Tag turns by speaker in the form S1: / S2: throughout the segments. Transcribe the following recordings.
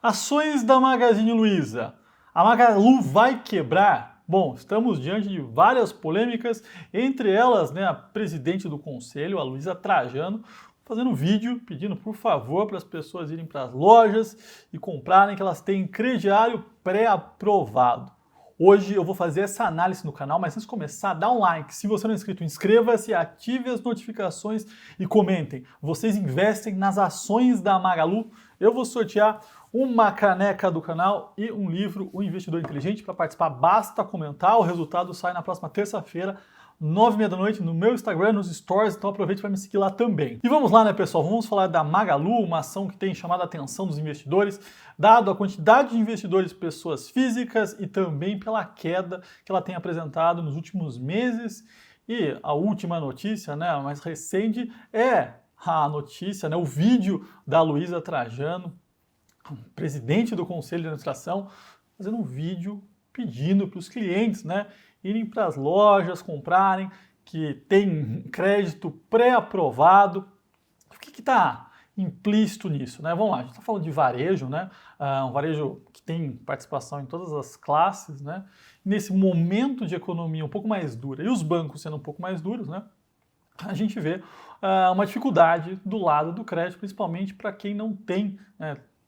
S1: Ações da Magazine Luiza. A Magalu vai quebrar? Bom, estamos diante de várias polêmicas, entre elas, a presidente do conselho, a Luiza Trajano, fazendo um vídeo pedindo, por favor, para as pessoas irem para as lojas e comprarem, que elas têm crediário pré-aprovado. Hoje eu vou fazer essa análise no canal, mas antes de começar, dá um like. Se você não é inscrito, inscreva-se, ative as notificações e comentem. Vocês investem nas ações da Magalu? Eu vou sortear uma caneca do canal e um livro, O Investidor Inteligente. Para participar, basta comentar. O resultado sai na próxima terça-feira, 9h30 da noite, no meu Instagram, nos stories, então aproveite para me seguir lá também. E vamos lá, pessoal? Vamos falar da Magalu, uma ação que tem chamado a atenção dos investidores, dado a quantidade de investidores, pessoas físicas e também pela queda que ela tem apresentado nos últimos meses. E a última notícia, a mais recente, é a notícia, o vídeo da Luiza Trajano, presidente do Conselho de Administração, fazendo um vídeo pedindo para os clientes, irem para as lojas, comprarem, que tem crédito pré-aprovado. O que está implícito nisso? Vamos lá, a gente está falando de varejo, um varejo que tem participação em todas as classes, nesse momento de economia um pouco mais dura, e os bancos sendo um pouco mais duros, a gente vê uma dificuldade do lado do crédito, principalmente para quem não tem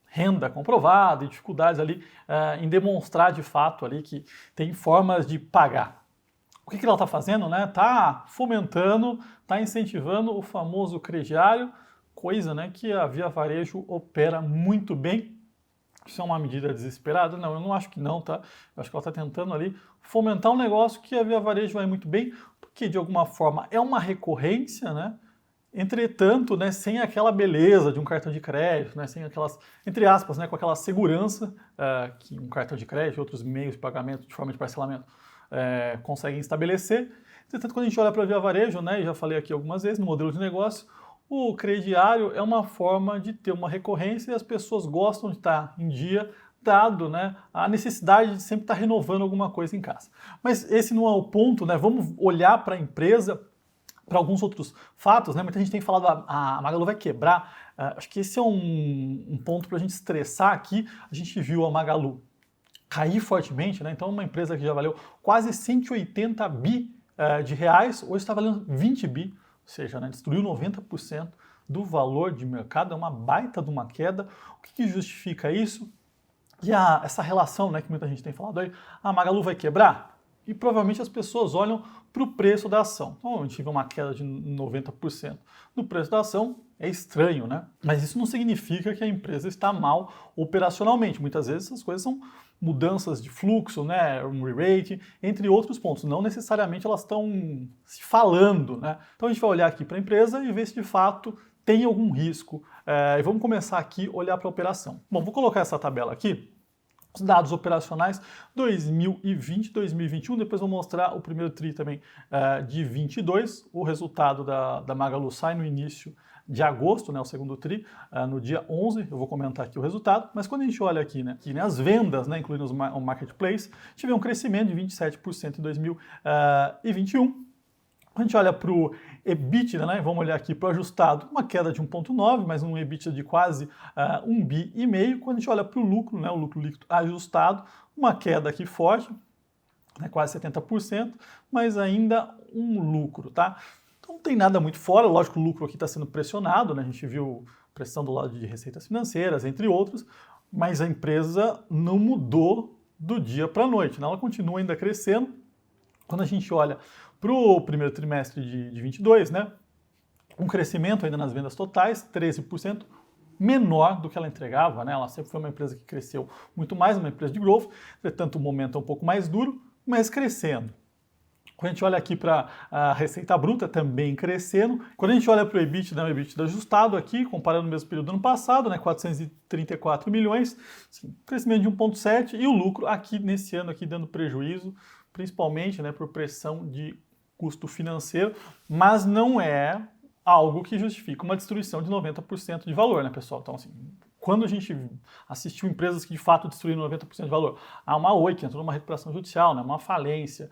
S1: renda comprovada e dificuldades ali em demonstrar de fato ali que tem formas de pagar. O que ela está fazendo? Está fomentando, está incentivando o famoso crediário, coisa que a Via Varejo opera muito bem. Isso é uma medida desesperada? Não, eu não acho que não, tá? Eu acho que ela está tentando ali fomentar um negócio que a Via Varejo vai muito bem, porque de alguma forma é uma recorrência, Entretanto, sem aquela beleza de um cartão de crédito, sem aquelas, entre aspas, com aquela segurança que um cartão de crédito e outros meios de pagamento, de forma de parcelamento, conseguem estabelecer. Entretanto, quando a gente olha para a Via Varejo, e já falei aqui algumas vezes, no modelo de negócio, o crediário é uma forma de ter uma recorrência e as pessoas gostam de estar em dia, dado a necessidade de sempre estar renovando alguma coisa em casa. Mas esse não é o ponto, vamos olhar para a empresa, para alguns outros fatos, muita gente tem falado a Magalu vai quebrar. Acho que esse é um ponto para a gente estressar aqui. A gente viu a Magalu cair fortemente, então uma empresa que já valeu quase 180 bi de reais, hoje está valendo 20 bi, ou seja, destruiu 90% do valor de mercado, é uma baita de uma queda. O que justifica isso? E essa relação que muita gente tem falado aí, a Magalu vai quebrar? E provavelmente as pessoas olham para o preço da ação. Então, a gente vê uma queda de 90% no preço da ação, é estranho, Mas isso não significa que a empresa está mal operacionalmente. Muitas vezes essas coisas são mudanças de fluxo, um re-rating, entre outros pontos. Não necessariamente elas estão se falando, Então a gente vai olhar aqui para a empresa e ver se de fato tem algum risco. E vamos começar aqui a olhar para a operação. Bom, vou colocar essa tabela aqui. Os dados operacionais 2020, 2021, depois vou mostrar o primeiro TRI também de 22, o resultado da Magalu sai no início de agosto, o segundo TRI, no dia 11, eu vou comentar aqui o resultado, mas quando a gente olha aqui, as vendas, incluindo o marketplace, tive um crescimento de 27% em 2021, Quando a gente olha para o EBITDA, vamos olhar aqui para o ajustado, uma queda de 1,9, mas um EBITDA de quase 1,5 bi. Quando a gente olha para o lucro líquido ajustado, uma queda aqui forte, quase 70%, mas ainda um lucro, tá? Então não tem nada muito fora, lógico que o lucro aqui está sendo pressionado, a gente viu pressão do lado de receitas financeiras, entre outros, mas a empresa não mudou do dia para a noite, ela continua ainda crescendo. Quando a gente olha para o primeiro trimestre de 22, um crescimento ainda nas vendas totais, 13%, menor do que ela entregava, Ela sempre foi uma empresa que cresceu muito mais, uma empresa de growth, entretanto o momento é um pouco mais duro, mas crescendo. Quando a gente olha aqui para a receita bruta, também crescendo. Quando a gente olha para o EBITDA, o EBITDA ajustado aqui, comparando o mesmo período do ano passado, 434 milhões, crescimento de 1,7, e o lucro aqui nesse ano aqui dando prejuízo, principalmente por pressão de custo financeiro, mas não é algo que justifica uma destruição de 90% de valor, pessoal? Então, quando a gente assistiu empresas que de fato destruíram 90% de valor, uma Oi que entrou numa recuperação judicial, né, uma falência,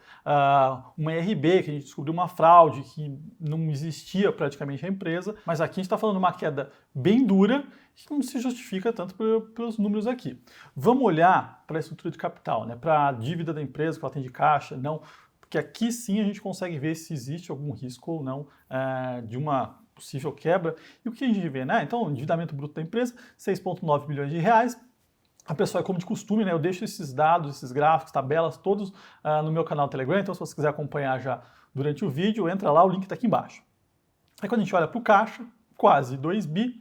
S1: uma RB que a gente descobriu uma fraude, que não existia praticamente a empresa, mas aqui a gente está falando de uma queda bem dura que não se justifica tanto pelos números aqui. Vamos olhar para a estrutura de capital, né, para a dívida da empresa, que ela tem de caixa, não, porque aqui sim a gente consegue ver se existe algum risco ou não de uma possível quebra. E o que a gente vê, né? Então, o endividamento bruto da empresa, 6,9 bilhões de reais. A pessoa, como de costume, né? Eu deixo esses dados, esses gráficos, tabelas, todos no meu canal Telegram. Então, se você quiser acompanhar já durante o vídeo, entra lá, o link está aqui embaixo. Aí, quando a gente olha para o caixa, quase 2 bi.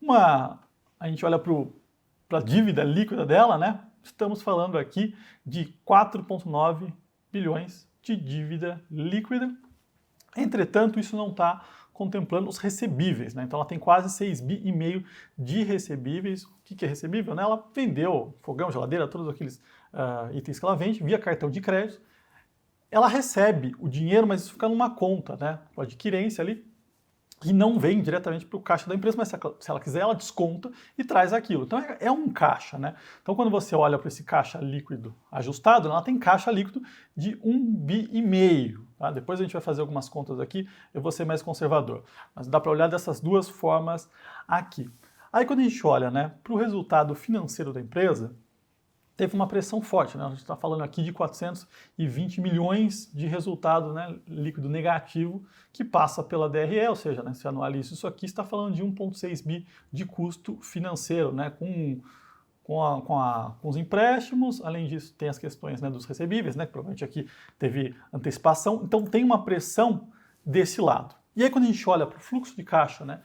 S1: A gente olha para a dívida líquida dela, né? Estamos falando aqui de 4,9 bilhões de dívida líquida. Entretanto, isso não está contemplando os recebíveis, né? Então ela tem quase 6,5 bi de recebíveis. O que é recebível? Né? Ela vendeu fogão, geladeira, todos aqueles itens que ela vende via cartão de crédito. Ela recebe o dinheiro, mas isso fica numa conta, né? O adquirência ali, e não vem diretamente para o caixa da empresa, mas se ela quiser, ela desconta e traz aquilo. Então é um caixa, né? Então quando você olha para esse caixa líquido ajustado, ela tem caixa líquido de 1,5 bi. Tá? Depois a gente vai fazer algumas contas aqui, eu vou ser mais conservador. Mas dá para olhar dessas duas formas aqui. Aí quando a gente olha, né, para o resultado financeiro da empresa, teve uma pressão forte, né? A gente está falando aqui de 420 milhões de resultado, né, líquido negativo que passa pela DRE, ou seja, né, se anualiza isso aqui, está falando de 1,6 bi de custo financeiro, né, com os empréstimos. Além disso, tem as questões, né, dos recebíveis, né, que provavelmente aqui teve antecipação, então tem uma pressão desse lado. E aí quando a gente olha para o fluxo de caixa, né,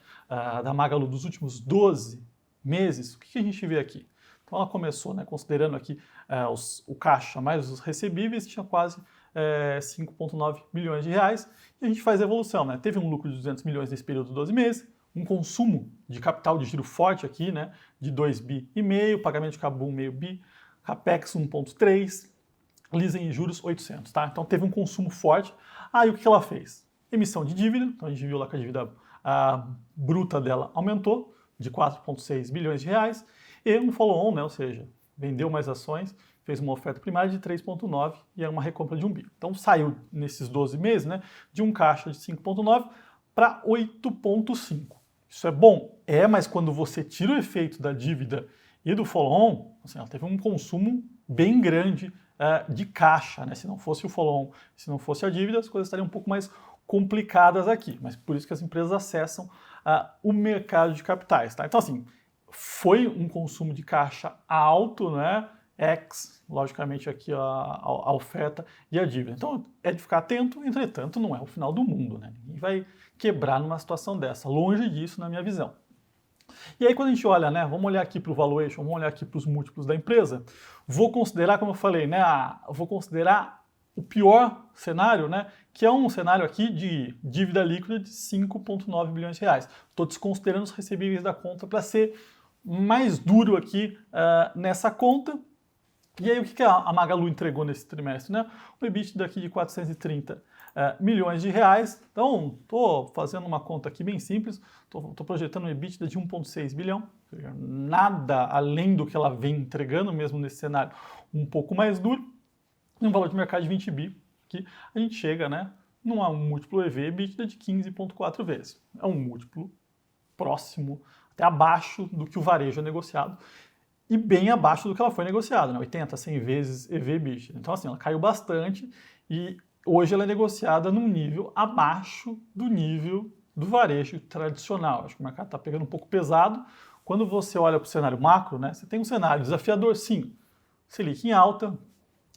S1: da Magalu dos últimos 12 meses, o que a gente vê aqui? Então ela começou, né, considerando aqui o caixa mais os recebíveis, tinha quase 5,9 bilhões de reais, e a gente faz a evolução, né? Teve um lucro de 200 milhões nesse período de 12 meses, um consumo de capital de giro forte aqui, né, de 2,5 bi, pagamento de cabum 0,5 bi, capex 1,3, leasing e juros 800, tá? Então teve um consumo forte. Aí o que ela fez? Emissão de dívida, então a gente viu lá que a dívida bruta dela aumentou de 4,6 bilhões de reais, e um follow-on, né, ou seja, vendeu mais ações, fez uma oferta primária de 3,9 e era uma recompra de 1 bi. Então saiu nesses 12 meses, né, de um caixa de 5,9 para 8,5. Isso é bom? É, mas quando você tira o efeito da dívida e do follow-on, assim, ela teve um consumo bem grande de caixa, né? Se não fosse o follow-on, se não fosse a dívida, as coisas estariam um pouco mais complicadas aqui. Mas por isso que as empresas acessam o mercado de capitais, tá? Então assim, foi um consumo de caixa alto, né? Logicamente, aqui a oferta e a dívida. Então, é de ficar atento, entretanto, não é o final do mundo, né? Ninguém vai quebrar numa situação dessa, longe disso, na minha visão. E aí, quando a gente olha, né? Vamos olhar aqui para o valuation, vamos olhar aqui para os múltiplos da empresa, vou considerar, como eu falei, né? Vou considerar o pior cenário, né? Que é um cenário aqui de dívida líquida de 5,9 bilhões de reais. Estou desconsiderando os recebíveis da conta para ser mais duro aqui nessa conta. E aí o que a Magalu entregou nesse trimestre, né? Um EBITDA aqui de 430 milhões de reais. Então, estou fazendo uma conta aqui bem simples, estou projetando um EBITDA de 1,6 bilhão, nada além do que ela vem entregando, mesmo nesse cenário um pouco mais duro, e um valor de mercado de 20 bi, que a gente chega, né, num múltiplo EV/EBITDA de 15,4 vezes. É um múltiplo próximo, até abaixo do que o varejo é negociado, e bem abaixo do que ela foi negociada, né? 80, 100 vezes EV/EBITDA. Então, assim, ela caiu bastante e hoje ela é negociada num nível abaixo do nível do varejo tradicional. Acho que o mercado está pegando um pouco pesado. Quando você olha para o cenário macro, né, você tem um cenário desafiador, sim. Selic em alta,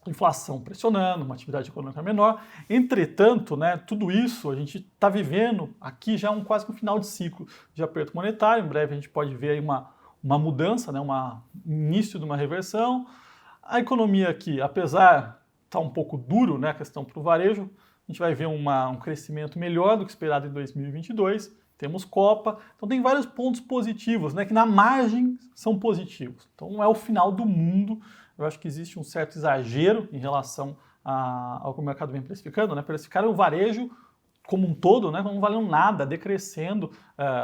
S1: inflação pressionando, uma atividade econômica menor. Entretanto, né, tudo isso a gente está vivendo aqui já quase um final de ciclo de aperto monetário. Em breve a gente pode ver aí uma mudança, né, início de uma reversão. A economia aqui, apesar de estar um pouco duro, né, a questão para o varejo, a gente vai ver um crescimento melhor do que esperado em 2022. Temos Copa, então tem vários pontos positivos, né, que na margem são positivos. Então não é o final do mundo. Eu acho que existe um certo exagero em relação ao que o mercado vem precificando, né? Precificaram o varejo como um todo, né, não valendo nada, decrescendo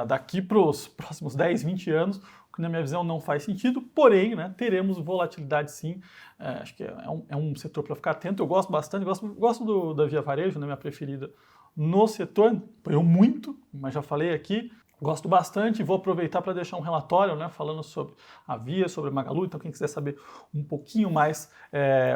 S1: daqui para os próximos 10, 20 anos. O que na minha visão não faz sentido, porém, né, teremos volatilidade sim. Acho que é um setor para ficar atento. Eu gosto bastante, gosto da Via Varejo, né, minha preferida no setor, apoiou muito, mas já falei aqui. Gosto bastante e vou aproveitar para deixar um relatório, né, falando sobre a Via, sobre a Magalu. Então, quem quiser saber um pouquinho mais,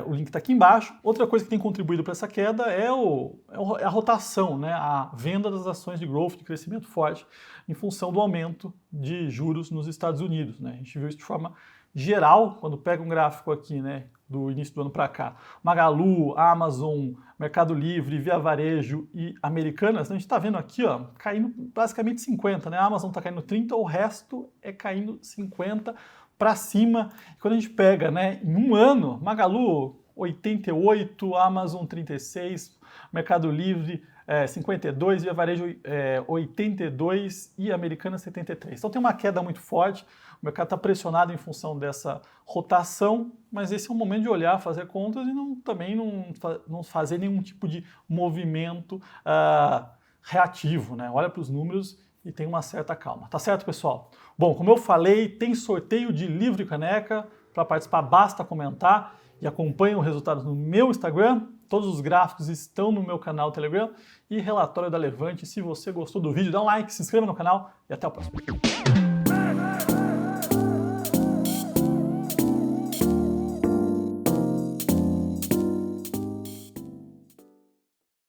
S1: o link está aqui embaixo. Outra coisa que tem contribuído para essa queda é a rotação, né, a venda das ações de growth, de crescimento forte, em função do aumento de juros nos Estados Unidos, né. A gente viu isso de forma geral, quando pega um gráfico aqui, né, do início do ano para cá. Magalu, Amazon, Mercado Livre, Via Varejo e Americanas, a gente está vendo aqui, ó, caindo basicamente 50, né? A Amazon está caindo 30, o resto é caindo 50 para cima. E quando a gente pega, né, em um ano, Magalu 88, Amazon 36, Mercado Livre 52, Via Varejo 82 e Americanas 73. Então tem uma queda muito forte, o mercado está pressionado em função dessa rotação, mas esse é o momento de olhar, fazer contas e também não fazer nenhum tipo de movimento reativo, né? Olha para os números e tem uma certa calma. Tá certo, pessoal? Bom, como eu falei, tem sorteio de livro e caneca. Para participar, basta comentar e acompanhe os resultados no meu Instagram. Todos os gráficos estão no meu canal Telegram e relatório da Levante. Se você gostou do vídeo, dá um like, se inscreva no canal e até o próximo.